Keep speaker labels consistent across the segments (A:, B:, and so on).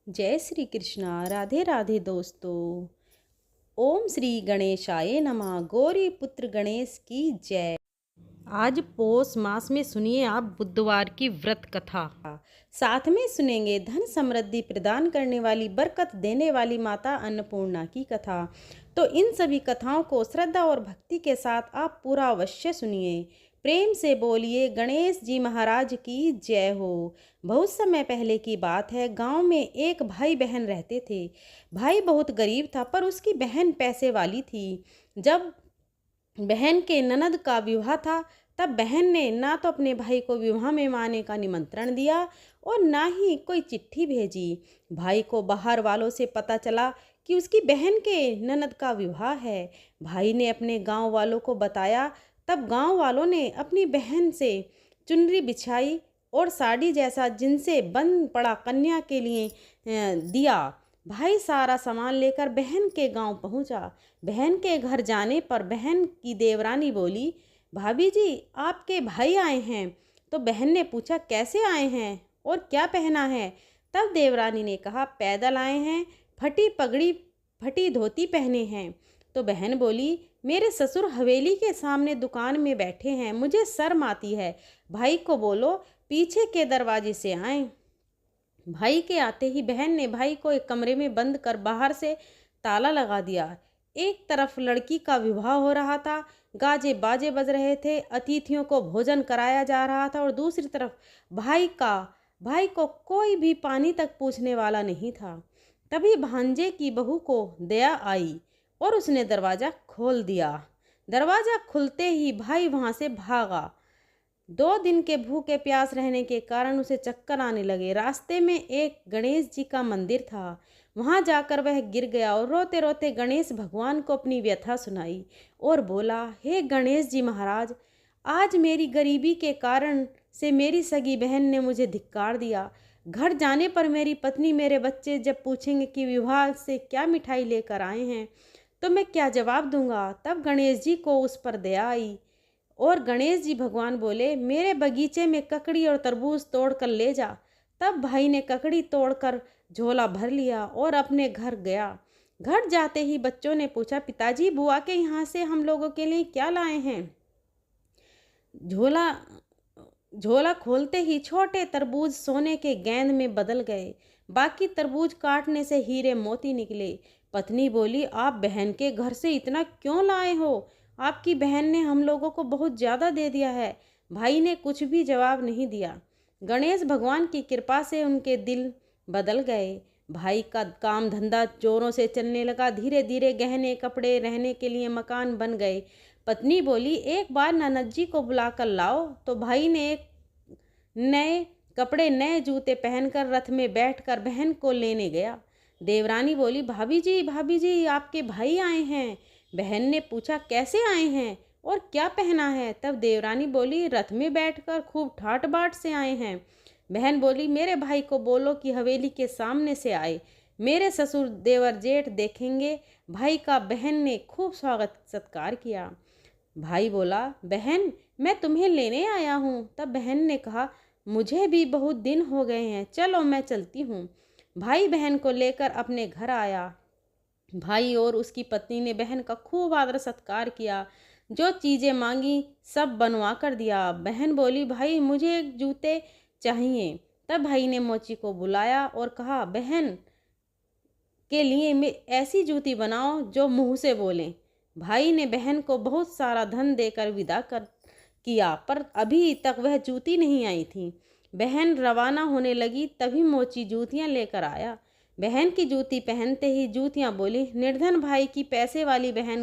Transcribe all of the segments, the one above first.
A: जय श्री कृष्णा। राधे राधे दोस्तों। ओम श्री गणेशाय नमः। गौरी पुत्र गणेश की जय। आज पौष मास में सुनिए आप बुधवार की व्रत कथा। साथ में सुनेंगे धन समृद्धि प्रदान करने वाली, बरकत देने वाली माता अन्नपूर्णा की कथा। तो इन सभी कथाओं को श्रद्धा और भक्ति के साथ आप पूरा अवश्य सुनिए। प्रेम से बोलिए गणेश जी महाराज की जय हो। बहुत समय पहले की बात है। गांव में एक भाई बहन रहते थे। भाई बहुत गरीब था, पर उसकी बहन पैसे वाली थी। जब बहन के ननद का विवाह था, तब बहन ने ना तो अपने भाई को विवाह में आने का निमंत्रण दिया और ना ही कोई चिट्ठी भेजी। भाई को बाहर वालों से पता चला कि उसकी बहन के ननद का विवाह है। भाई ने अपने गांव वालों को बताया। तब गांव वालों ने अपनी बहन से चुनरी बिछाई और साड़ी जैसा जिनसे बन पड़ा कन्या के लिए दिया। भाई सारा सामान लेकर बहन के गांव पहुंचा। बहन के घर जाने पर बहन की देवरानी बोली, भाभी जी आपके भाई आए हैं। तो बहन ने पूछा, कैसे आए हैं और क्या पहना है? तब देवरानी ने कहा, पैदल आए हैं, फटी पगड़ी फटी धोती पहने हैं। तो बहन बोली, मेरे ससुर हवेली के सामने दुकान में बैठे हैं, मुझे शर्म आती है। भाई को बोलो पीछे के दरवाजे से आए। भाई के आते ही बहन ने भाई को एक कमरे में बंद कर बाहर से ताला लगा दिया। एक तरफ लड़की का विवाह हो रहा था, गाजे बाजे बज रहे थे, अतिथियों को भोजन कराया जा रहा था, और दूसरी तरफ भाई को कोई भी पानी तक पूछने वाला नहीं था। तभी भांजे की बहू को दया आई और उसने दरवाज़ा खोल दिया। दरवाज़ा खुलते ही भाई वहाँ से भागा। 2 दिन के भूखे प्यास रहने के कारण उसे चक्कर आने लगे। रास्ते में एक गणेश जी का मंदिर था। वहां जाकर वह गिर गया और रोते रोते गणेश भगवान को अपनी व्यथा सुनाई और बोला, हे गणेश जी महाराज, आज मेरी गरीबी के कारण से मेरी सगी बहन ने मुझे धिक्कार दिया। घर जाने पर मेरी पत्नी मेरे बच्चे जब पूछेंगे कि विवाह से क्या मिठाई लेकर आए हैं, तो मैं क्या जवाब दूंगा? तब गणेश जी को उस पर दया आई और गणेश जी भगवान बोले, मेरे बगीचे में ककड़ी और तरबूज तोड़ कर ले जा। तब भाई ने ककड़ी तोड़कर झोला भर लिया और अपने घर गया। घर जाते ही बच्चों ने पूछा, पिताजी बुआ के यहाँ से हम लोगों के लिए क्या लाए हैं? झोला झोला खोलते ही छोटे तरबूज सोने के गेंद में बदल गए। बाकी तरबूज काटने से हीरे मोती निकले। पत्नी बोली, आप बहन के घर से इतना क्यों लाए हो? आपकी बहन ने हम लोगों को बहुत ज़्यादा दे दिया है। भाई ने कुछ भी जवाब नहीं दिया। गणेश भगवान की कृपा से उनके दिल बदल गए। भाई का काम धंधा जोरों से चलने लगा। धीरे धीरे गहने कपड़े, रहने के लिए मकान बन गए। पत्नी बोली, एक बार ननद जी को बुलाकर लाओ। तो भाई ने एक नए कपड़े, नए जूते पहनकर रथ में बैठकर बहन को लेने गया। देवरानी बोली, भाभी जी आपके भाई आए हैं। बहन ने पूछा, कैसे आए हैं और क्या पहना है? तब देवरानी बोली, रथ में बैठकर खूब ठाट बाट से आए हैं। बहन बोली, मेरे भाई को बोलो कि हवेली के सामने से आए, मेरे ससुर देवर जेठ देखेंगे। भाई का बहन ने खूब स्वागत सत्कार किया। भाई बोला, बहन मैं तुम्हें लेने आया हूँ। तब बहन ने कहा, मुझे भी बहुत दिन हो गए हैं, चलो मैं चलती हूँ। भाई बहन को लेकर अपने घर आया। भाई और उसकी पत्नी ने बहन का खूब आदर सत्कार किया। जो चीज़ें मांगी सब बनवा कर दिया। बहन बोली, भाई मुझे एक जूते चाहिए। तब भाई ने मोची को बुलाया और कहा, बहन के लिए मैं ऐसी जूती बनाओ जो मुंह से बोलें। भाई ने बहन को बहुत सारा धन देकर विदा कर किया, पर अभी तक वह जूती नहीं आई थी। बहन रवाना होने लगी, तभी मोची जूतियां लेकर आया। बहन की जूती पहनते ही जूतियां बोली, निर्धन भाई की पैसे वाली बहन,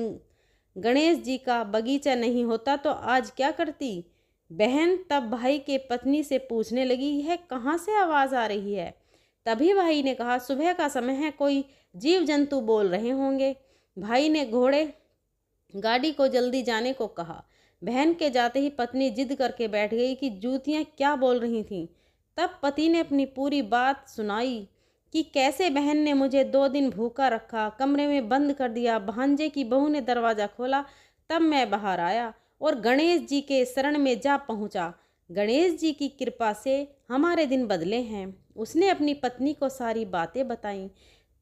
A: गणेश जी का बगीचा नहीं होता तो आज क्या करती? बहन तब भाई के पत्नी से पूछने लगी, यह कहाँ से आवाज़ आ रही है? तभी भाई ने कहा, सुबह का समय है, कोई जीव जंतु बोल रहे होंगे। भाई ने घोड़े गाड़ी को जल्दी जाने को कहा। बहन के जाते ही पत्नी जिद करके बैठ गई कि जूतियां क्या बोल रही थीं। तब पति ने अपनी पूरी बात सुनाई कि कैसे बहन ने मुझे 2 दिन भूखा रखा, कमरे में बंद कर दिया। भांजे की बहू ने दरवाज़ा खोला, तब मैं बाहर आया और गणेश जी के शरण में जा पहुंचा। गणेश जी की कृपा से हमारे दिन बदले हैं उसने अपनी पत्नी को सारी बातें बताईं।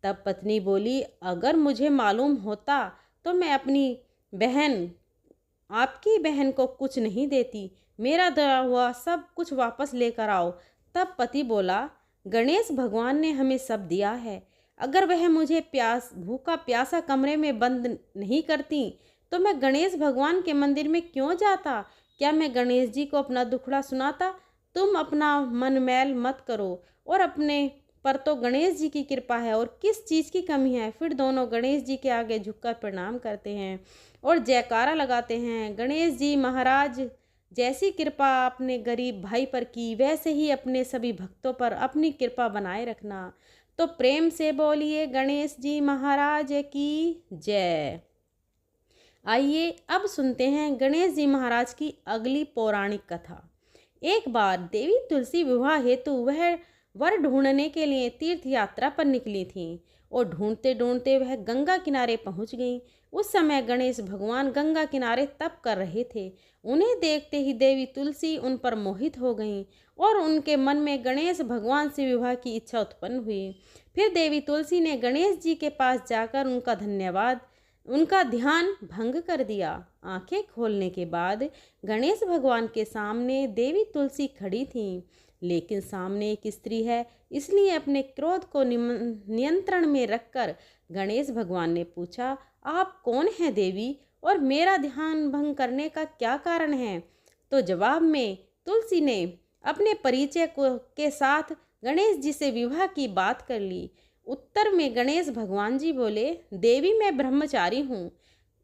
A: तब पत्नी बोली, अगर मुझे मालूम होता तो मैं अपनी बहन आपकी बहन को कुछ नहीं देती। मेरा दिया हुआ सब कुछ वापस लेकर आओ। तब पति बोला, गणेश भगवान ने हमें सब दिया है। अगर वह मुझे भूखा प्यासा कमरे में बंद नहीं करती तो मैं गणेश भगवान के मंदिर में क्यों जाता? क्या मैं गणेश जी को अपना दुखड़ा सुनाता? तुम अपना मन मैल मत करो, और अपने पर तो गणेश जी की कृपा है, और किस चीज़ की कमी है? फिर दोनों गणेश जी के आगे झुककर प्रणाम करते हैं और जयकारा लगाते हैं। गणेश जी महाराज, जैसी कृपा अपने गरीब भाई पर की, वैसे ही अपने सभी भक्तों पर अपनी कृपा बनाए रखना। तो प्रेम से बोलिए गणेश जी महाराज की जय। आइए अब सुनते हैं गणेश जी महाराज की अगली पौराणिक कथा। एक बार देवी तुलसी विवाह हेतु वह वर ढूंढने के लिए तीर्थ यात्रा पर निकली थीं, और ढूंढते ढूंढते वह गंगा किनारे पहुंच गईं। उस समय गणेश भगवान गंगा किनारे तप कर रहे थे। उन्हें देखते ही देवी तुलसी उन पर मोहित हो गईं, और उनके मन में गणेश भगवान से विवाह की इच्छा उत्पन्न हुई। फिर देवी तुलसी ने गणेश जी के पास जाकर उनका ध्यान भंग कर दिया। आंखें खोलने के बाद गणेश भगवान के सामने देवी तुलसी खड़ी थीं, लेकिन सामने एक स्त्री है, इसलिए अपने क्रोध को नियंत्रण में रखकर गणेश भगवान ने पूछा, आप कौन हैं देवी, और मेरा ध्यान भंग करने का क्या कारण है? तो जवाब में तुलसी ने अपने परिचय के साथ गणेश जी से विवाह की बात कर ली। उत्तर में गणेश भगवान जी बोले, देवी मैं ब्रह्मचारी हूँ,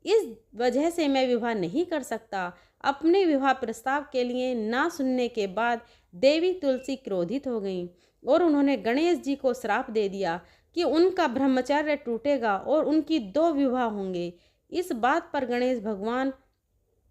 A: इस वजह से मैं विवाह नहीं कर सकता। अपने विवाह प्रस्ताव के लिए ना सुनने के बाद देवी तुलसी क्रोधित हो गईं, और उन्होंने गणेश जी को श्राप दे दिया कि उनका ब्रह्मचर्य टूटेगा और उनकी 2 विवाह होंगे। इस बात पर गणेश भगवान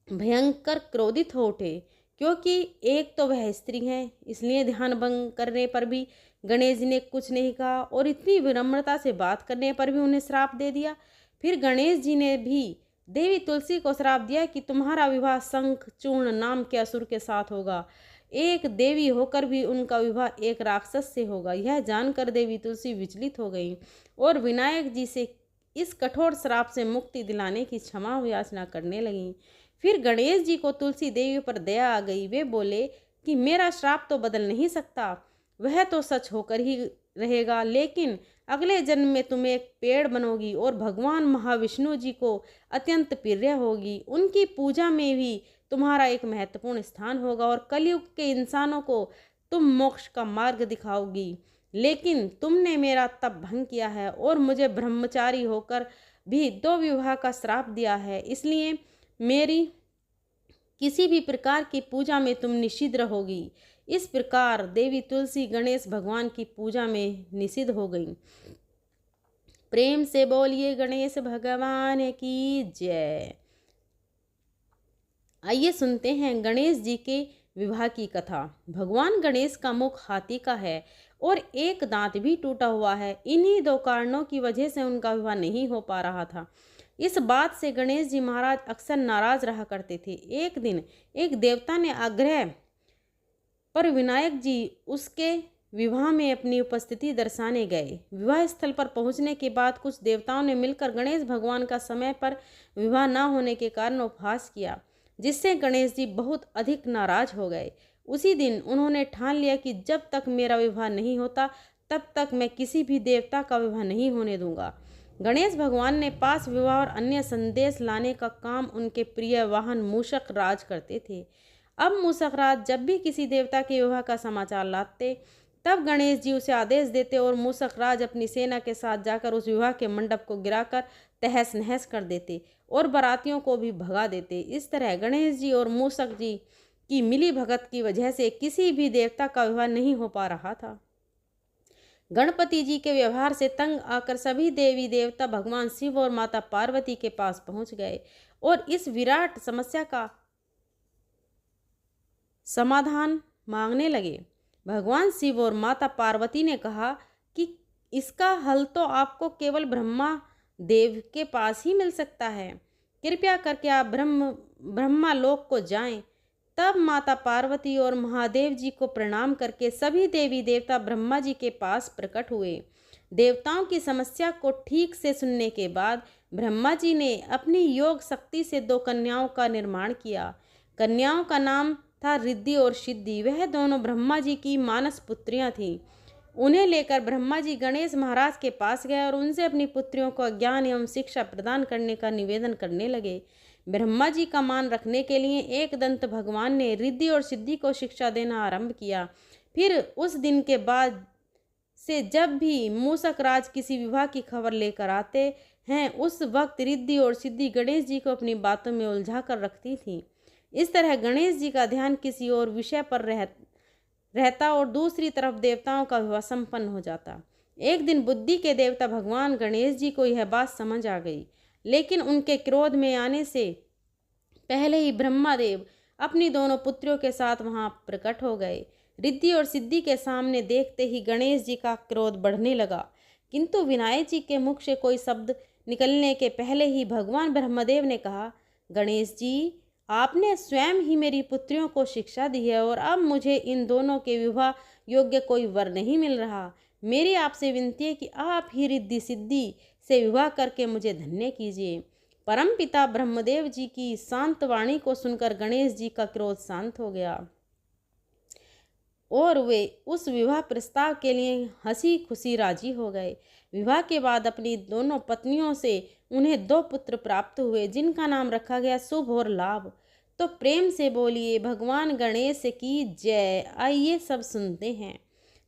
A: भयंकर क्रोधित हो उठे, क्योंकि एक तो वह स्त्री हैं, इसलिए ध्यान भंग करने पर भी गणेश जी ने कुछ नहीं कहा, और इतनी विनम्रता से बात करने पर भी उन्हें श्राप दे दिया। फिर गणेश जी ने भी देवी तुलसी को श्राप दिया कि तुम्हारा विवाह शंख चूर्ण नाम के असुर के साथ होगा। एक देवी होकर भी उनका विवाह एक राक्षस से होगा। यह जानकर देवी तुलसी विचलित हो गई और विनायक जी से इस कठोर श्राप से मुक्ति दिलाने की क्षमा याचना करने लगीं। फिर गणेश जी को तुलसी देवी पर दया आ गई। वे बोले कि मेरा श्राप तो बदल नहीं सकता, वह तो सच होकर ही रहेगा, लेकिन अगले जन्म में तुम एक पेड़ बनोगी और भगवान महाविष्णु जी को अत्यंत प्रिय होगी। उनकी पूजा में भी तुम्हारा एक महत्वपूर्ण स्थान होगा, और कलयुग के इंसानों को तुम मोक्ष का मार्ग दिखाओगी। लेकिन तुमने मेरा तप भंग किया है और मुझे ब्रह्मचारी होकर भी 2 विवाह का श्राप दिया है, इसलिए मेरी किसी भी प्रकार की पूजा में तुम निषिद्ध रहोगी। इस प्रकार देवी तुलसी गणेश भगवान की पूजा में निषिद्ध हो गई। प्रेम से बोलिए गणेश भगवान की जय। आइए सुनते हैं गणेश जी के विवाह की कथा। भगवान गणेश का मुख हाथी का है और एक दांत भी टूटा हुआ है। इन्हीं 2 कारणों की वजह से उनका विवाह नहीं हो पा रहा था। इस बात से गणेश जी महाराज अक्सर नाराज रहा करते थे। एक दिन एक देवता ने आग्रह पर विनायक जी उसके विवाह में अपनी उपस्थिति दर्शाने गए। विवाह स्थल पर पहुंचने के बाद कुछ देवताओं ने मिलकर गणेश भगवान का समय पर विवाह न होने के कारण उपहास किया, जिससे गणेश जी बहुत अधिक नाराज हो गए। उसी दिन उन्होंने ठान लिया कि जब तक मेरा विवाह नहीं होता तब तक मैं किसी भी देवता का विवाह नहीं होने दूंगा। गणेश भगवान ने पास विवाह और अन्य संदेश लाने का काम उनके प्रिय वाहन मूषक राज करते थे। अब मूषक राज जब भी किसी देवता के विवाह का समाचार लाते तब गणेश जी उसे आदेश देते और मूषक राज अपनी सेना के साथ जाकर उस विवाह के मंडप को गिराकर तहस नहस कर देते और बारातियों को भी भगा देते। इस तरह गणेश जी और मूषक जी की मिली भगत की वजह से किसी भी देवता का विवाह नहीं हो पा रहा था। गणपति जी के व्यवहार से तंग आकर सभी देवी देवता भगवान शिव और माता पार्वती के पास पहुंच गए और इस विराट समस्या का समाधान मांगने लगे। भगवान शिव और माता पार्वती ने कहा कि इसका हल तो आपको केवल ब्रह्मा देव के पास ही मिल सकता है। कृपया करके आप ब्रह्मा लोक को जाएं। तब माता पार्वती और महादेव जी को प्रणाम करके सभी देवी देवता ब्रह्मा जी के पास प्रकट हुए। देवताओं की समस्या को ठीक से सुनने के बाद ब्रह्मा जी ने अपनी योग शक्ति से 2 कन्याओं का निर्माण किया। कन्याओं का नाम था रिद्धि और सिद्धि। वह दोनों ब्रह्मा जी की मानस पुत्रियां थीं। उन्हें लेकर ब्रह्मा जी गणेश महाराज के पास गए और उनसे अपनी पुत्रियों को ज्ञान एवं शिक्षा प्रदान करने का निवेदन करने लगे। ब्रह्मा जी का मान रखने के लिए एक दंत भगवान ने रिद्धि और सिद्धि को शिक्षा देना आरंभ किया। फिर उस दिन के बाद से जब भी मूषक राज किसी विवाह की खबर लेकर आते हैं, उस वक्त रिद्धि और सिद्धि गणेश जी को अपनी बातों में उलझा कर रखती थीं। इस तरह गणेश जी का ध्यान किसी और विषय पर रहता और दूसरी तरफ देवताओं का विवाह संपन्न हो जाता। एक दिन बुद्धि के देवता भगवान गणेश जी को यह बात समझ आ गई, लेकिन उनके क्रोध में आने से पहले ही ब्रह्मादेव अपनी दोनों पुत्रियों के साथ वहां प्रकट हो गए। रिद्धि और सिद्धि के सामने देखते ही गणेश जी का क्रोध बढ़ने लगा, किंतु विनायक जी के मुख से कोई शब्द निकलने के पहले ही भगवान ब्रह्मदेव ने कहा, गणेश जी, आपने स्वयं ही मेरी पुत्रियों को शिक्षा दी है और अब मुझे इन दोनों के विवाह योग्य कोई वर नहीं मिल रहा। मेरी आपसे विनती है कि आप ही रिद्धि सिद्धि से विवाह करके मुझे धन्य कीजिए। परमपिता ब्रह्मदेव जी की शांत वाणी को सुनकर गणेश जी का क्रोध शांत हो गया और वे उस विवाह प्रस्ताव के लिए हंसी खुशी राजी हो गए। विवाह के बाद अपनी दोनों पत्नियों से उन्हें 2 पुत्र प्राप्त हुए, जिनका नाम रखा गया शुभ और लाभ। तो प्रेम से बोलिए भगवान गणेश की जय। आइए सब सुनते हैं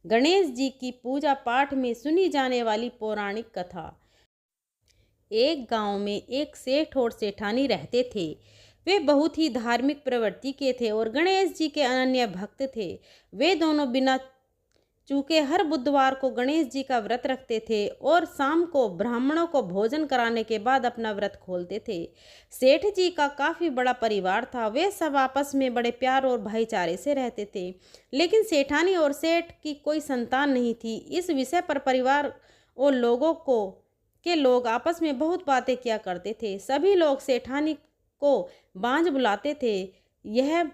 A: गणेश जी की पूजा पाठ में सुनी जाने वाली पौराणिक कथा। एक गांव में एक सेठ और सेठानी रहते थे। वे बहुत ही धार्मिक प्रवृत्ति के थे और गणेश जी के अनन्य भक्त थे। वे दोनों बिना चूके हर बुधवार को गणेश जी का व्रत रखते थे और शाम को ब्राह्मणों को भोजन कराने के बाद अपना व्रत खोलते थे। सेठ जी का काफ़ी बड़ा परिवार था। वे सब आपस में बड़े प्यार और भाईचारे से रहते थे, लेकिन सेठानी और सेठ की कोई संतान नहीं थी। इस विषय पर परिवार और लोग आपस में बहुत बातें किया करते थे। सभी लोग सेठानी को बांझ बुलाते थे। यह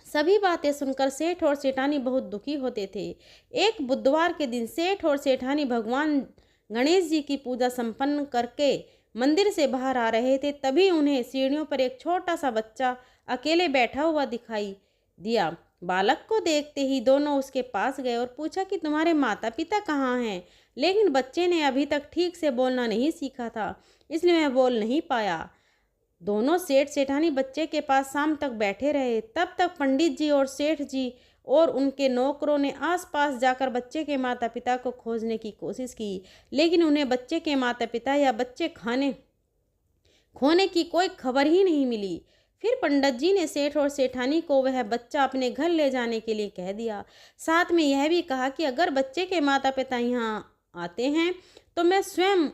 A: सभी बातें सुनकर सेठ और सेठानी बहुत दुखी होते थे। एक बुधवार के दिन सेठ और सेठानी भगवान गणेश जी की पूजा संपन्न करके मंदिर से बाहर आ रहे थे। तभी उन्हें सीढ़ियों पर एक छोटा सा बच्चा अकेले बैठा हुआ दिखाई दिया। बालक को देखते ही दोनों उसके पास गए और पूछा कि तुम्हारे माता पिता कहाँ हैं। लेकिन बच्चे ने अभी तक ठीक से बोलना नहीं सीखा था, इसलिए वह बोल नहीं पाया। दोनों सेठ सेठानी बच्चे के पास शाम तक बैठे रहे। तब तक पंडित जी और सेठ जी और उनके नौकरों ने आसपास जाकर बच्चे के माता पिता को खोजने की कोशिश की, लेकिन उन्हें बच्चे के माता पिता या बच्चे खोने की कोई खबर ही नहीं मिली। फिर पंडित जी ने सेठ और सेठानी को वह बच्चा अपने घर ले जाने के लिए कह दिया। साथ में यह भी कहा कि अगर बच्चे के माता पिता यहाँ आते हैं तो मैं स्वयं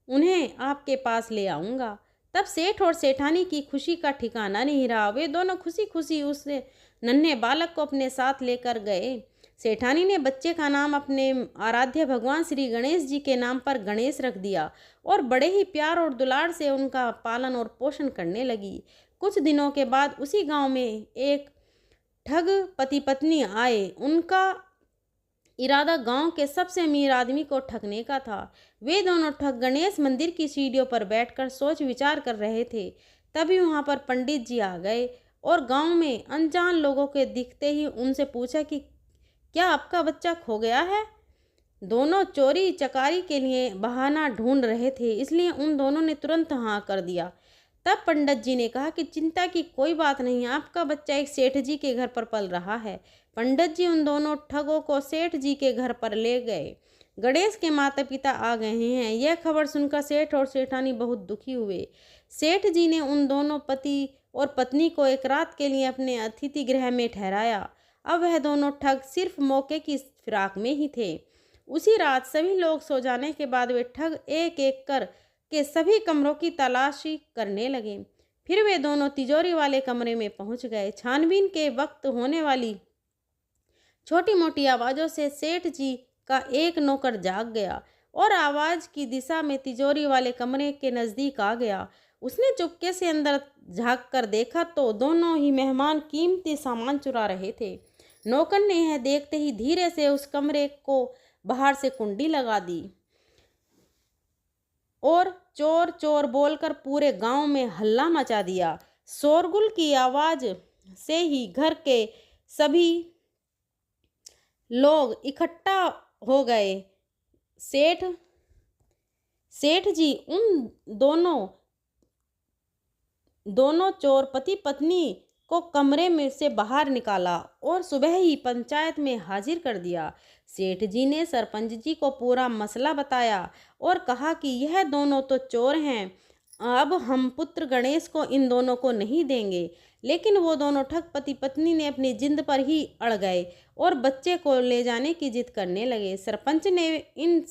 A: उन्हें आपके पास ले आऊँगा। तब सेठ और सेठानी की खुशी का ठिकाना नहीं रहा। वे दोनों खुशी खुशी उस नन्हे बालक को अपने साथ लेकर गए। सेठानी ने बच्चे का नाम अपने आराध्य भगवान श्री गणेश जी के नाम पर गणेश रख दिया और बड़े ही प्यार और दुलार से उनका पालन और पोषण करने लगी। कुछ दिनों के बाद उसी गांव में एक ठग पति पत्नी आए। उनका इरादा गांव के सबसे अमीर आदमी को ठगने का था। वे दोनों ठग गणेश मंदिर की सीढ़ियों पर बैठकर सोच विचार कर रहे थे। तभी वहां पर पंडित जी आ गए और गांव में अनजान लोगों के दिखते ही उनसे पूछा कि क्या आपका बच्चा खो गया है। दोनों चोरी चकारी के लिए बहाना ढूंढ रहे थे, इसलिए उन दोनों ने तुरंत हाँ कर दिया। तब पंडित जी ने कहा कि चिंता की कोई बात नहीं, आपका बच्चा एक सेठ जी के घर पर पल रहा है। पंडित जी उन दोनों ठगों को सेठ जी के घर पर ले गए। गणेश के माता पिता आ गए हैं, यह खबर सुनकर सेठ और सेठानी बहुत दुखी हुए। सेठ जी ने उन दोनों पति और पत्नी को एक रात के लिए अपने अतिथि गृह में ठहराया। अब वह दोनों ठग सिर्फ मौके की फिराक में ही थे। उसी रात सभी लोग सो जाने के बाद वे ठग एक एक कर के सभी कमरों की तलाशी करने लगे। फिर वे दोनों तिजोरी वाले कमरे में पहुंच गए। छानबीन के वक्त होने वाली छोटी मोटी आवाज़ों से सेठ जी का एक नौकर जाग गया और आवाज़ की दिशा में तिजोरी वाले कमरे के नज़दीक आ गया। उसने चुपके से अंदर झांक कर देखा तो दोनों ही मेहमान कीमती सामान चुरा रहे थे। नौकर ने यह देखते ही धीरे से उस कमरे को बाहर से कुंडी लगा दी और चोर चोर बोलकर पूरे गांव में हल्ला मचा दिया। शोरगुल की आवाज से ही घर के सभी लोग इकट्ठा हो गए। सेठ सेठ जी उन दोनों चोर पति पत्नी को कमरे में से बाहर निकाला और सुबह ही पंचायत में हाजिर कर दिया। सेठ जी ने सरपंच जी को पूरा मसला बताया और कहा कि यह दोनों तो चोर हैं, अब हम पुत्र गणेश को इन दोनों को नहीं देंगे। लेकिन वो दोनों ठग पति पत्नी ने अपनी जिद पर ही अड़ गए और बच्चे को ले जाने की जिद करने लगे। सरपंच ने इन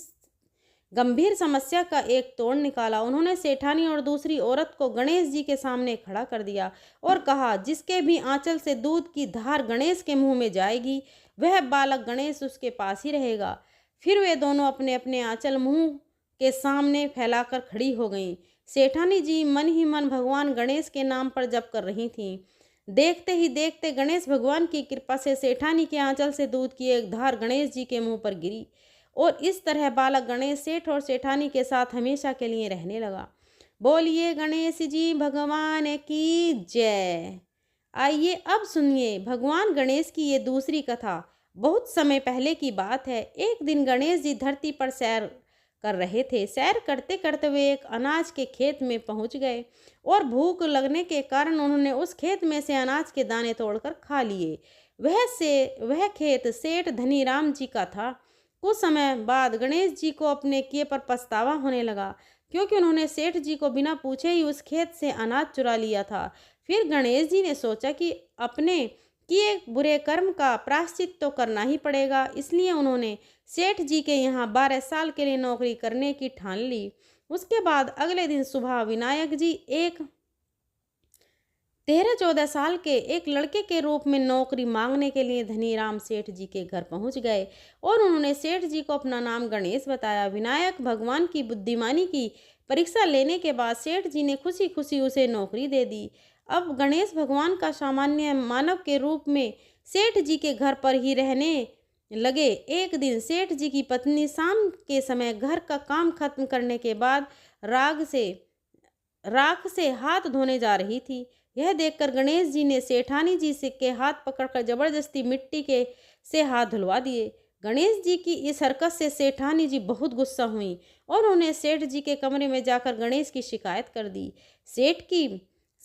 A: गंभीर समस्या का एक तोड़ निकाला। उन्होंने सेठानी और दूसरी औरत को गणेश जी के सामने खड़ा कर दिया और कहा, जिसके भी आंचल से दूध की धार गणेश के मुंह में जाएगी वह बालक गणेश उसके पास ही रहेगा। फिर वे दोनों अपने अपने आंचल मुंह के सामने फैलाकर खड़ी हो गईं। सेठानी जी मन ही मन भगवान गणेश के नाम पर जप कर रही थीं। देखते ही देखते गणेश भगवान की कृपा से सेठानी के आंचल से दूध की एक धार गणेश जी के मुंह पर गिरी और इस तरह बालक गणेश सेठ और सेठानी के साथ हमेशा के लिए रहने लगा। बोलिए गणेश जी भगवान की जय। आइए अब सुनिए भगवान गणेश की ये दूसरी कथा। बहुत समय पहले की बात है। एक दिन गणेश जी धरती पर सैर कर रहे थे। सैर करते करते वे एक अनाज के खेत में पहुंच गए और भूख लगने के कारण उन्होंने उस खेत में से अनाज के दाने तोड़कर खा लिए। वह खेत सेठ धनीराम जी का था। कुछ समय बाद गणेश जी को अपने किए पर पछतावा होने लगा, क्योंकि उन्होंने सेठ जी को बिना पूछे ही उस खेत से अनाज चुरा लिया था। फिर गणेश जी ने सोचा कि अपने किए बुरे कर्म का प्रायश्चित तो करना ही पड़ेगा, इसलिए उन्होंने सेठ जी के यहाँ 12 साल के लिए नौकरी करने की ठान ली। उसके बाद अगले दिन सुबह विनायक जी एक 13-14 साल के एक लड़के के रूप में नौकरी मांगने के लिए धनीराम सेठ जी के घर पहुंच गए और उन्होंने सेठ जी को अपना नाम गणेश बताया। विनायक भगवान की बुद्धिमानी की परीक्षा लेने के बाद सेठ जी ने खुशी खुशी उसे नौकरी दे दी। अब गणेश भगवान का सामान्य मानव के रूप में सेठ जी के घर पर ही रहने लगे। एक दिन सेठ जी की पत्नी शाम के समय घर का काम खत्म करने के बाद राख से हाथ धोने जा रही थी। यह देखकर गणेश जी ने सेठानी जी के हाथ पकड़कर जबरदस्ती मिट्टी से हाथ धुलवा दिए। गणेश जी की इस हरकत से सेठानी जी बहुत गुस्सा हुई और उन्हें सेठ जी के कमरे में जाकर गणेश की शिकायत कर दी।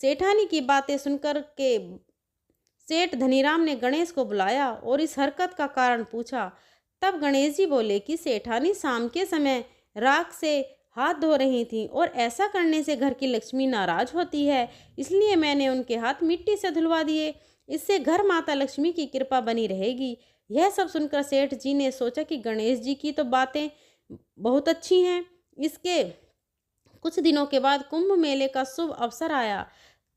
A: सेठानी की बातें सुनकर के सेठ धनीराम ने गणेश को बुलाया और इस हरकत का कारण पूछा। तब गणेश जी बोले कि सेठानी शाम के समय राख से हाथ धो रही थी और ऐसा करने से घर की लक्ष्मी नाराज होती है, इसलिए मैंने उनके हाथ मिट्टी से धुलवा दिए। इससे घर माता लक्ष्मी की कृपा बनी रहेगी। यह सब सुनकर सेठ जी ने सोचा कि गणेश जी की तो बातें बहुत अच्छी हैं। इसके कुछ दिनों के बाद कुंभ मेले का शुभ अवसर आया।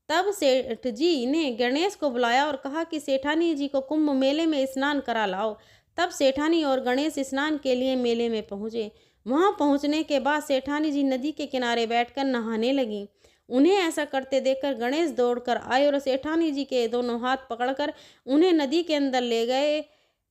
A: तब सेठ जी ने गणेश को बुलाया और कहा कि सेठानी जी को कुंभ मेले में स्नान करा लाओ। तब सेठानी और गणेश स्नान के लिए मेले में पहुंचे। वहां पहुंचने के बाद सेठानी जी नदी के किनारे बैठकर नहाने लगी। उन्हें ऐसा करते देखकर गणेश दौड़कर आए और सेठानी जी के दोनों हाथ पकड़कर उन्हें नदी के अंदर ले गए,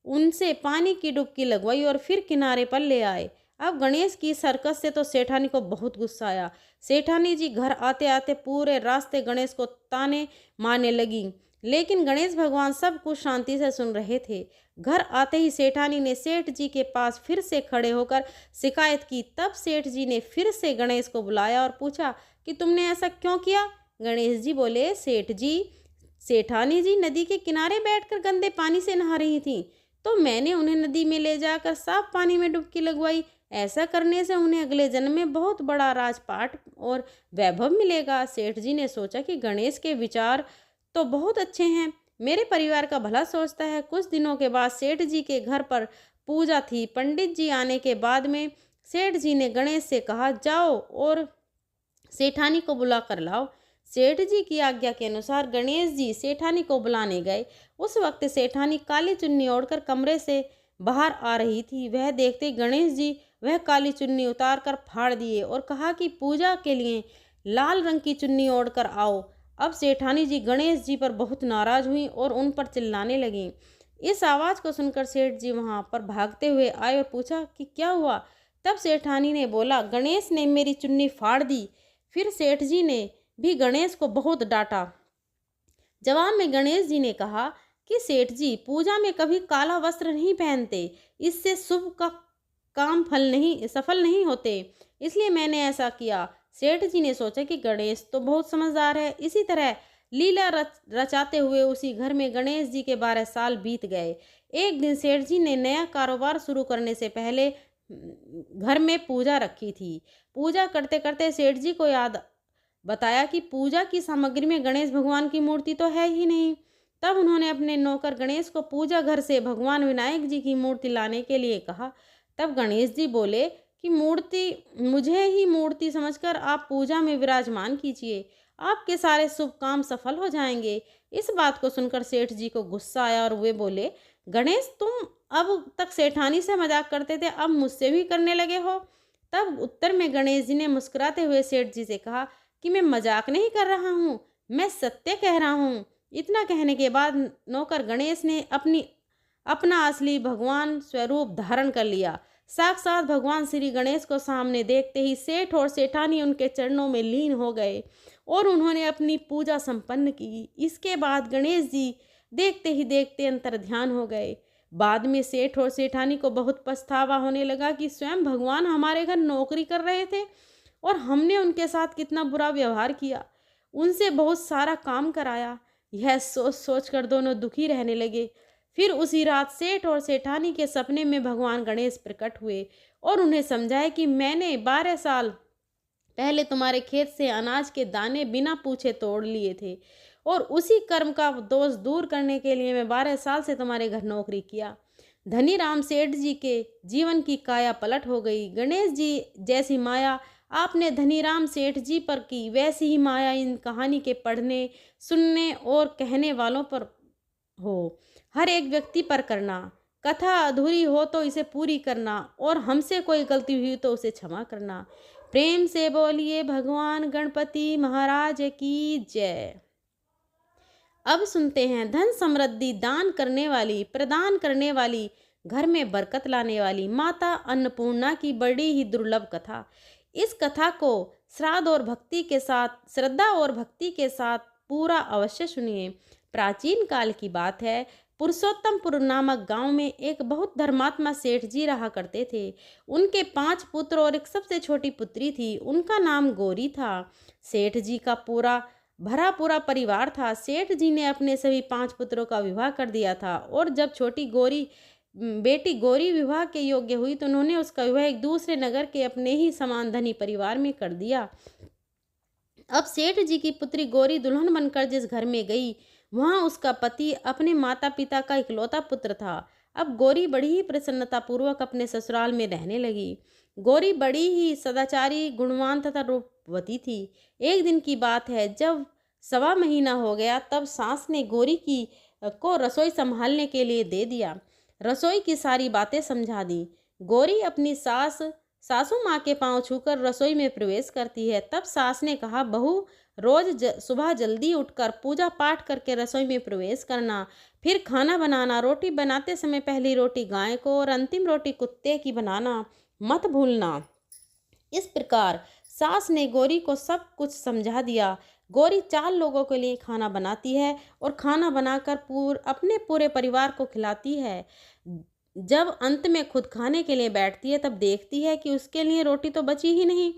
A: उनसे पानी की डुबकी लगवाई और फिर किनारे पर ले आए। अब गणेश की सरकस से तो सेठानी को बहुत गुस्सा आया। सेठानी जी घर आते आते पूरे रास्ते गणेश को ताने मारने लगी, लेकिन गणेश भगवान सब कुछ शांति से सुन रहे थे। घर आते ही सेठानी ने सेठ जी के पास फिर से खड़े होकर शिकायत की। तब सेठ जी ने फिर से गणेश को बुलाया और पूछा कि तुमने ऐसा क्यों किया। गणेश जी बोले, सेठ जी, सेठानी जी नदी के किनारे बैठकर गंदे पानी से नहा रही थी, तो मैंने उन्हें नदी में ले जाकर साफ पानी में डुबकी लगवाई। ऐसा करने से उन्हें अगले जन्म में बहुत बड़ा राजपाट और वैभव मिलेगा। सेठ जी ने सोचा कि गणेश के विचार तो बहुत अच्छे हैं, मेरे परिवार का भला सोचता है। कुछ दिनों के बाद सेठ जी के घर पर पूजा थी। पंडित जी आने के बाद में सेठ जी ने गणेश से कहा, जाओ और सेठानी को बुला कर लाओ। सेठ जी की आज्ञा के अनुसार गणेश जी सेठानी को बुलाने गए। उस वक्त सेठानी काली चुन्नी ओढ़कर कमरे से बाहर आ रही थी। वह देखते गणेश जी वह काली चुन्नी उतार कर फाड़ दिए और कहा कि पूजा के लिए लाल रंग की चुन्नी ओढ़कर आओ। अब सेठानी जी गणेश जी पर बहुत नाराज हुई और उन पर चिल्लाने लगीं। इस आवाज़ को सुनकर सेठ जी वहां पर भागते हुए आए और पूछा कि क्या हुआ। तब सेठानी ने बोला, गणेश ने मेरी चुन्नी फाड़ दी। फिर सेठ जी ने भी गणेश को बहुत डांटा। जवाब में गणेश जी ने कहा कि सेठ जी, पूजा में कभी काला वस्त्र नहीं पहनते, इससे शुभ का काम सफल नहीं होते, इसलिए मैंने ऐसा किया। सेठ जी ने सोचा कि गणेश तो बहुत समझदार है। इसी तरह लीला रचाते हुए उसी घर में गणेश जी के 12 साल बीत गए। एक दिन सेठ जी ने नया कारोबार शुरू करने से पहले घर में पूजा रखी थी। पूजा करते करते सेठ जी को याद बताया कि पूजा की सामग्री में गणेश भगवान की मूर्ति तो है ही नहीं। तब उन्होंने अपने नौकर गणेश को पूजा घर से भगवान विनायक जी की मूर्ति लाने के लिए कहा। तब गणेश जी बोले कि मुझे ही मूर्ति समझकर आप पूजा में विराजमान कीजिए, आपके सारे शुभ काम सफल हो जाएंगे। इस बात को सुनकर सेठ जी को गुस्सा आया और वे बोले, गणेश, तुम अब तक सेठानी से मजाक करते थे, अब मुझसे भी करने लगे हो। तब उत्तर में गणेश जी ने मुस्कुराते हुए सेठ जी से कहा कि मैं मजाक नहीं कर रहा हूँ, मैं सत्य कह रहा हूँ। इतना कहने के बाद नौकर गणेश ने अपना असली भगवान स्वरूप धारण कर लिया। साक्षात भगवान श्री गणेश को सामने देखते ही सेठ और सेठानी उनके चरणों में लीन हो गए और उन्होंने अपनी पूजा संपन्न की। इसके बाद गणेश जी देखते ही देखते अंतर्ध्यान हो गए। बाद में सेठ और सेठानी को बहुत पछतावा होने लगा कि स्वयं भगवान हमारे घर नौकरी कर रहे थे और हमने उनके साथ कितना बुरा व्यवहार किया, उनसे बहुत सारा काम कराया। यह सोच सोच कर दोनों दुखी रहने लगे। फिर उसी रात सेठ और सेठानी के सपने में भगवान गणेश प्रकट हुए और उन्हें समझाया कि मैंने 12 साल पहले तुम्हारे खेत से अनाज के दाने बिना पूछे तोड़ लिए थे और उसी कर्म का दोष दूर करने के लिए मैं 12 साल से तुम्हारे घर नौकरी किया। धनीराम सेठ जी के जीवन की काया पलट हो गई। गणेश जी जैसी माया आपने धनीराम सेठ जी पर की, वैसी ही माया इन कहानी के पढ़ने, सुनने और कहने वालों पर हो। हर एक व्यक्ति पर करना। कथा अधूरी हो तो इसे पूरी करना और हमसे कोई गलती हुई तो उसे क्षमा करना। प्रेम से बोलिए भगवान गणपति महाराज की जय। अब सुनते हैं धन समृद्धि दान करने वाली, प्रदान करने वाली, घर में बरकत लाने वाली माता अन्नपूर्णा की बड़ी ही दुर्लभ कथा। इस कथा को श्रद्धा और भक्ति के साथ पूरा अवश्य सुनिए। प्राचीन काल की बात है। पुरुषोत्तमपुर नामक गांव में एक बहुत धर्मात्मा सेठ जी रहा करते थे। उनके 5 पुत्र और एक सबसे छोटी पुत्री थी। उनका नाम गौरी था। सेठ जी का भरा पूरा परिवार था। सेठ जी ने अपने सभी 5 पुत्रों का विवाह कर दिया था और जब छोटी बेटी गौरी विवाह के योग्य हुई तो उन्होंने उसका विवाह एक दूसरे नगर के अपने ही समान धनी परिवार में कर दिया। अब सेठ जी की पुत्री गौरी दुल्हन बनकर जिस घर में गई, वहां उसका पति अपने माता पिता का इकलौता पुत्र था। अब गौरी बड़ी ही प्रसन्नता पूर्वक अपने ससुराल में रहने लगी। गौरी बड़ी ही सदाचारी, गुणवान तथा रूपवती थी। एक दिन की बात है, जब 1.25 महीना हो गया तब सास ने गौरी को रसोई संभालने के लिए दे दिया। रसोई की सारी बातें समझा दी। गौरी अपनी सासू माँ के पांव छूकर रसोई में प्रवेश करती है। तब सास ने कहा, बहू, रोज सुबह जल्दी उठकर पूजा पाठ करके रसोई में प्रवेश करना, फिर खाना बनाना। रोटी बनाते समय पहली रोटी गाय को और अंतिम रोटी कुत्ते की बनाना मत भूलना। इस प्रकार सास ने गौरी को सब कुछ समझा दिया। गौरी 4 लोगों के लिए खाना बनाती है और खाना बनाकर अपने पूरे परिवार को खिलाती है। जब अंत में खुद खाने के लिए बैठती है तब देखती है कि उसके लिए रोटी तो बची ही नहीं।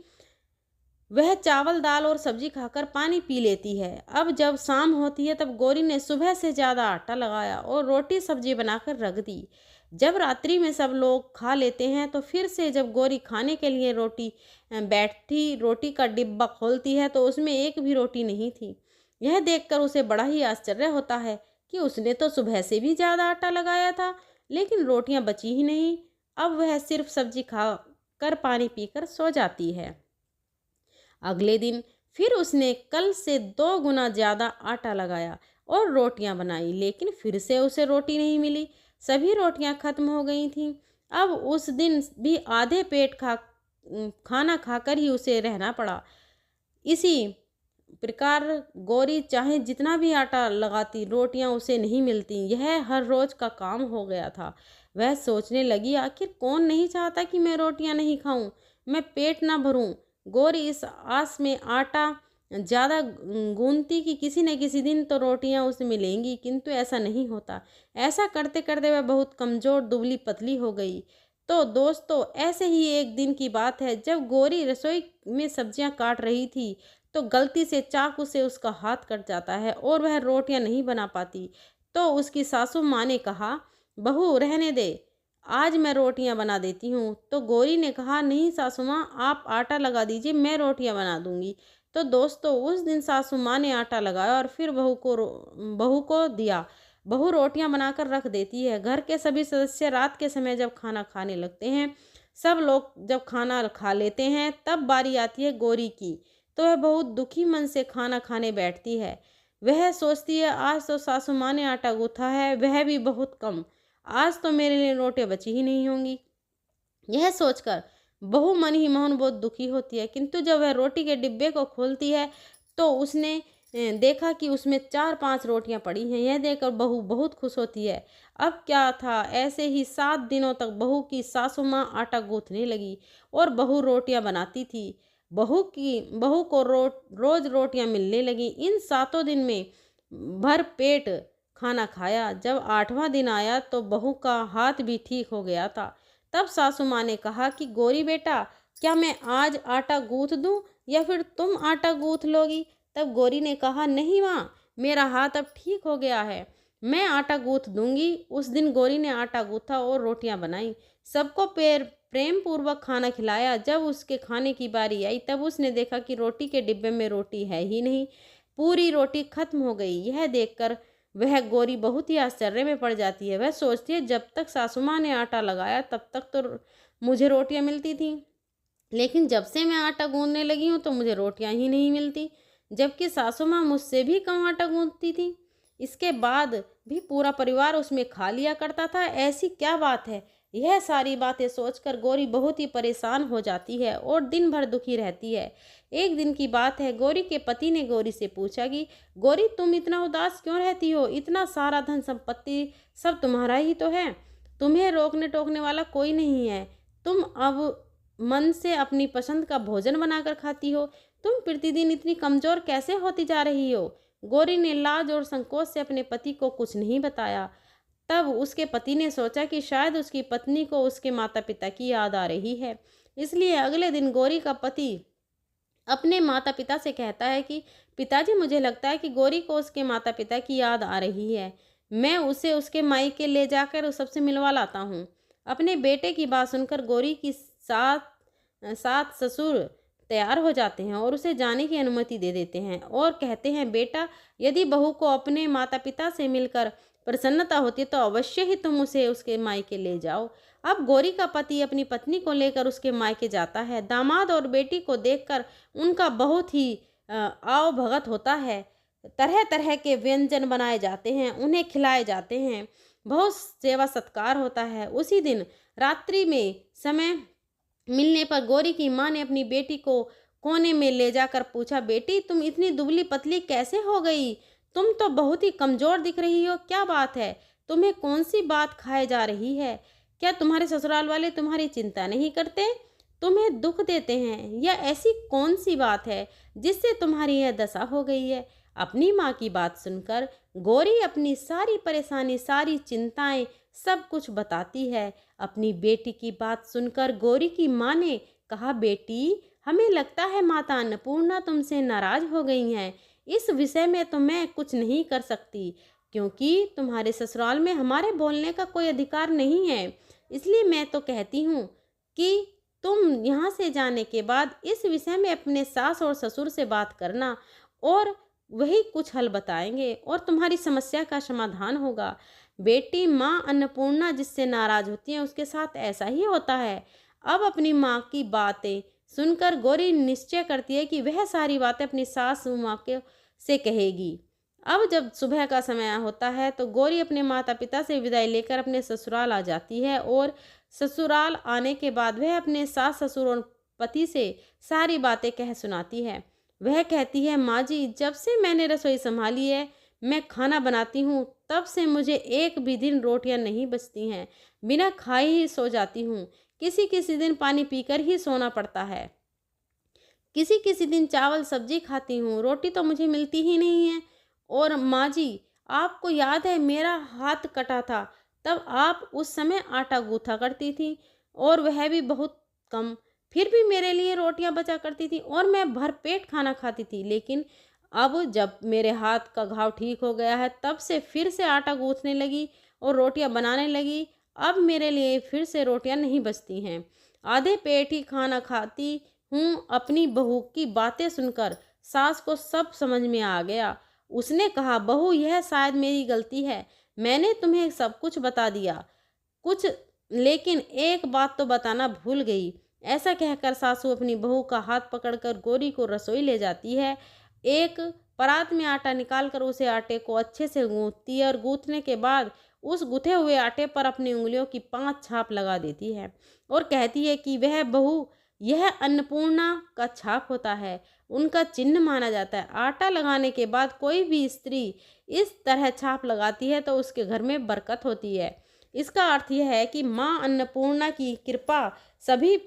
A: वह चावल, दाल और सब्जी खाकर पानी पी लेती है। अब जब शाम होती है तब गौरी ने सुबह से ज़्यादा आटा लगाया और रोटी सब्जी बनाकर रख दी। जब रात्रि में सब लोग खा लेते हैं तो फिर से जब गौरी खाने के लिए रोटी का डिब्बा खोलती है तो उसमें एक भी रोटी नहीं थी। यह देखकर उसे बड़ा ही आश्चर्य होता है कि उसने तो सुबह से भी ज़्यादा आटा लगाया था, लेकिन रोटियां बची ही नहीं। अब वह सिर्फ सब्जी खा कर पानी पीकर सो जाती है। अगले दिन फिर उसने कल से 2 गुना ज़्यादा आटा लगाया और रोटियां बनाई, लेकिन फिर से उसे रोटी नहीं मिली। सभी रोटियां खत्म हो गई थीं। अब उस दिन भी आधे पेट खाना खाकर ही उसे रहना पड़ा। इसी प्रकार गौरी चाहे जितना भी आटा लगाती, रोटियां उसे नहीं मिलती। यह हर रोज का काम हो गया था। वह सोचने लगी, आखिर कौन नहीं चाहता कि मैं रोटियां नहीं खाऊं, मैं पेट ना भरूं। गौरी इस आस में आटा ज़्यादा गूंथती कि किसी न किसी दिन तो रोटियां उसे मिलेंगी, किंतु ऐसा नहीं होता। ऐसा करते करते वह बहुत कमज़ोर, दुबली पतली हो गई। तो दोस्तों, ऐसे ही एक दिन की बात है, जब गौरी रसोई में सब्जियां काट रही थी तो गलती से चाकू से उसका हाथ कट जाता है और वह रोटियां नहीं बना पाती। तो उसकी सासू माँ ने कहा, बहू रहने दे, आज मैं रोटियां बना देती हूँ। तो गौरी ने कहा, नहीं सासू माँ, आप आटा लगा दीजिए, मैं रोटियां बना दूंगी। तो दोस्तों, उस दिन सासू माँ ने आटा लगाया और फिर बहू को दिया। बहू रोटियां बनाकर रख देती है। घर के सभी सदस्य रात के समय जब खाना खाने लगते हैं, सब लोग जब खाना खा लेते हैं, तब बारी आती है गौरी की। तो वह बहुत दुखी मन से खाना खाने बैठती है। वह सोचती है, आज तो सासू माँ ने आटा गूथा है, वह भी बहुत कम। आज तो मेरे लिए रोटियां बची ही नहीं होंगी। यह सोचकर बहू मन ही मन बहुत दुखी होती है, किंतु जब वह रोटी के डिब्बे को खोलती है तो उसने देखा कि उसमें 4-5 रोटियां पड़ी हैं। यह देखकर बहू बहुत खुश होती है। अब क्या था, ऐसे ही 7 दिनों तक बहू की सासू माँ आटा गूंथने लगी और बहू रोटियां बनाती थी। बहू को रोज रोटियां मिलने लगी। इन 7 दिन में भर पेट खाना खाया। जब 8वां दिन आया तो बहू का हाथ भी ठीक हो गया था। तब सासू माँ ने कहा कि गौरी बेटा, क्या मैं आज आटा गूंथ दूं या फिर तुम आटा गूंथ लोगी? तब गौरी ने कहा, नहीं माँ, मेरा हाथ अब ठीक हो गया है, मैं आटा गूंथ दूंगी। उस दिन गौरी ने आटा गूंथा और रोटियां बनाई। सबको प्रेम पूर्वक खाना खिलाया। जब उसके खाने की बारी आई तब उसने देखा कि रोटी के डिब्बे में रोटी है ही नहीं, पूरी रोटी खत्म हो गई। यह देखकर वह गौरी बहुत ही आश्चर्य में पड़ जाती है। वह सोचती है, जब तक सासू माँ ने आटा लगाया तब तक तो मुझे रोटियां मिलती थी, लेकिन जब से मैं आटा गूंदने लगी हूँ तो मुझे रोटियां ही नहीं मिलती, जबकि सासू माँ मुझसे भी कम आटा गूंथती थी। इसके बाद भी पूरा परिवार उसमें खा लिया करता था, ऐसी क्या बात है? यह सारी बातें सोचकर गौरी बहुत ही परेशान हो जाती है और दिन भर दुखी रहती है। एक दिन की बात है, गौरी के पति ने गौरी से पूछा कि गौरी, तुम इतना उदास क्यों रहती हो? इतना सारा धन संपत्ति सब तुम्हारा ही तो है, तुम्हें रोकने टोकने वाला कोई नहीं है। तुम अब मन से अपनी पसंद का भोजन बनाकर खाती हो, तुम प्रतिदिन इतनी कमजोर कैसे होती जा रही हो? गौरी ने लाज और संकोच से अपने पति को कुछ नहीं बताया। तब उसके पति ने सोचा कि शायद उसकी पत्नी को उसके माता पिता की याद आ रही है। इसलिए अगले दिन गौरी का पति अपने माता पिता से कहता है कि पिताजी, मुझे लगता है कि गौरी को उसके माता पिता की याद आ रही है, मैं उसे उसके मायके ले जाकर उस सबसे मिलवा लाता हूँ। अपने बेटे की बात सुनकर गौरी की सात ससुर तैयार हो जाते हैं और उसे जाने की अनुमति दे देते हैं और कहते हैं, बेटा, यदि बहू को अपने माता पिता से मिलकर प्रसन्नता होती है तो अवश्य ही तुम उसे उसके मायके ले जाओ। अब गौरी का पति अपनी पत्नी को लेकर उसके मायके जाता है। दामाद और बेटी को देखकर उनका बहुत ही आव भगत होता है। तरह तरह के व्यंजन बनाए जाते हैं, उन्हें खिलाए जाते हैं, बहुत सेवा सत्कार होता है। उसी दिन रात्रि में समय मिलने पर गौरी की माँ ने अपनी बेटी को कोने में ले जाकर पूछा, बेटी, तुम इतनी दुबली पतली कैसे हो गई? तुम तो बहुत ही कमजोर दिख रही हो, क्या बात है? तुम्हें कौन सी बात खाए जा रही है? क्या तुम्हारे ससुराल वाले तुम्हारी चिंता नहीं करते, तुम्हें दुख देते हैं, या ऐसी कौन सी बात है जिससे तुम्हारी यह दशा हो गई है? अपनी माँ की बात सुनकर गौरी अपनी सारी परेशानी, सारी चिंताएं, सब कुछ बताती है। अपनी बेटी की बात सुनकर गौरी की माँ ने कहा, बेटी, हमें लगता है माता अन्नपूर्णा तुमसे नाराज हो गई हैं। इस विषय में तो मैं कुछ नहीं कर सकती, क्योंकि तुम्हारे ससुराल में हमारे बोलने का कोई अधिकार नहीं है। इसलिए मैं तो कहती हूँ कि तुम यहाँ से जाने के बाद इस विषय में अपने सास और ससुर से बात करना और वही कुछ हल बताएंगे और तुम्हारी समस्या का समाधान होगा। बेटी, माँ अन्नपूर्णा जिससे नाराज होती है उसके साथ ऐसा ही होता है। अब अपनी माँ की बातें सुनकर गौरी निश्चय करती है कि वह सारी बातें अपनी सास माँ के से कहेगी। अब जब सुबह का समय होता है तो गौरी अपने माता पिता से विदाई लेकर अपने ससुराल आ जाती है और ससुराल आने के बाद वह अपने सास ससुर और पति से सारी बातें कह सुनाती है। वह कहती है, माँ जी, जब से मैंने रसोई संभाली है, मैं खाना बनाती हूँ, तब से मुझे एक भी दिन रोटियां नहीं बचती हैं। बिना खाए ही सो जाती हूँ। किसी किसी दिन पानी पीकर ही सोना पड़ता है। किसी किसी दिन चावल सब्जी खाती हूँ, रोटी तो मुझे मिलती ही नहीं है। और माँ जी, आपको याद है मेरा हाथ कटा था, तब आप उस समय आटा गूथा करती थी, और वह भी बहुत कम। फिर भी मेरे लिए रोटियां बचा करती थी और मैं भरपेट खाना खाती थी। लेकिन अब जब मेरे हाथ का घाव ठीक हो गया है, तब से फिर से आटा गूंथने लगी और रोटियां बनाने लगी। अब मेरे लिए फिर से रोटियां नहीं बचती हैं। आधे पेट ही खाना खाती हूँ। अपनी बहू की बातें सुनकर सास को सब समझ में आ गया। उसने कहा, बहू, यह शायद मेरी गलती है, मैंने तुम्हें सब कुछ बता दिया कुछ, लेकिन एक बात तो बताना भूल गई। ऐसा कहकर सासू अपनी बहू का हाथ पकड़कर गौरी को रसोई ले जाती है। एक परात में आटा निकालकर उसे आटे को अच्छे से गूंथती है और गूंथने के बाद उस गुथे हुए आटे पर अपनी उंगलियों की 5 छाप लगा देती है और कहती है कि वह बहू, यह अन्नपूर्णा का छाप होता है, उनका चिन्ह माना जाता है। आटा लगाने के बाद कोई भी स्त्री इस तरह छाप लगाती है तो उसके घर में बरकत होती है। इसका अर्थ यह है कि माँ अन्नपूर्णा की कृपा सभी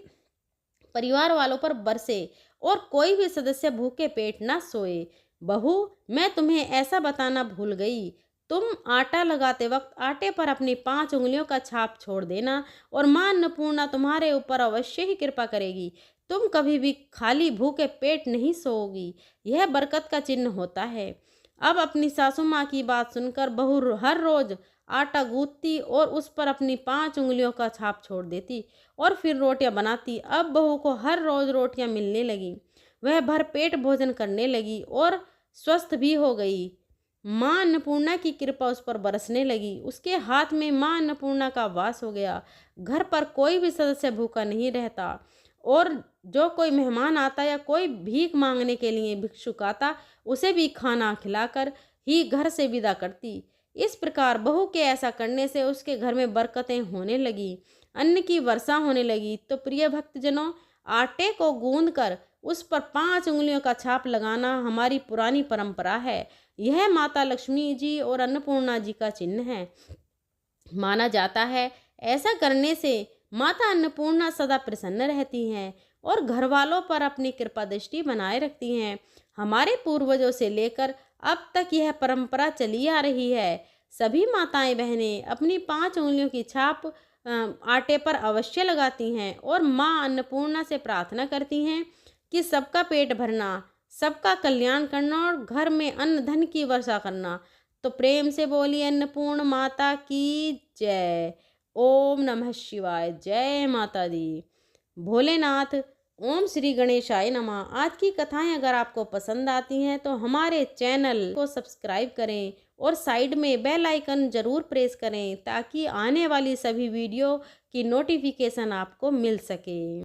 A: परिवार वालों पर बरसे और कोई भी सदस्य भूखे पेट ना सोए। बहू, मैं तुम्हें ऐसा बताना भूल गई, तुम आटा लगाते वक्त आटे पर अपनी 5 उंगलियों का छाप छोड़ देना और माँ अन्नपूर्णा तुम्हारे ऊपर अवश्य ही कृपा करेगी। तुम कभी भी खाली भूखे पेट नहीं सोओगी। यह बरकत का चिन्ह होता है। अब अपनी सासू माँ की बात सुनकर बहू हर रोज आटा गूंथती और उस पर अपनी 5 उंगलियों का छाप छोड़ देती और फिर रोटियां बनाती। अब बहू को हर रोज रोटियां मिलने लगी। वह भरपेट भोजन करने लगी और स्वस्थ भी हो गई। माँ अन्नपूर्णा की कृपा उस पर बरसने लगी। उसके हाथ में माँ अन्नपूर्णा का वास हो गया। घर पर कोई भी सदस्य भूखा नहीं रहता और जो कोई मेहमान आता या कोई भीख मांगने के लिए भिक्षुक आता, उसे भी खाना खिलाकर ही घर से विदा करती। इस प्रकार बहू के ऐसा करने से उसके घर में बरकतें होने लगी, अन्न की वर्षा होने लगी। तो प्रिय भक्तजनों, आटे को गूंद कर उस पर 5 उंगलियों का छाप लगाना हमारी पुरानी परंपरा है। यह माता लक्ष्मी जी और अन्नपूर्णा जी का चिन्ह है। माना जाता है ऐसा करने से माता अन्नपूर्णा सदा प्रसन्न रहती हैं और घर वालों पर अपनी कृपा दृष्टि बनाए रखती हैं। हमारे पूर्वजों से लेकर अब तक यह परंपरा चली आ रही है। सभी माताएं बहनें अपनी 5 उंगलियों की छाप आटे पर अवश्य लगाती हैं और माँ अन्नपूर्णा से प्रार्थना करती हैं कि सबका पेट भरना, सबका कल्याण करना और घर में अन्न धन की वर्षा करना। तो प्रेम से बोलिए अन्नपूर्ण माता की जय। ओम नमः शिवाय। जय माता दी। भोलेनाथ। ओम श्री गणेशाय नमः। आज की कथाएं अगर आपको पसंद आती हैं तो हमारे चैनल को सब्सक्राइब करें और साइड में बेल आइकन जरूर प्रेस करें ताकि आने वाली सभी वीडियो की नोटिफिकेशन आपको मिल सके।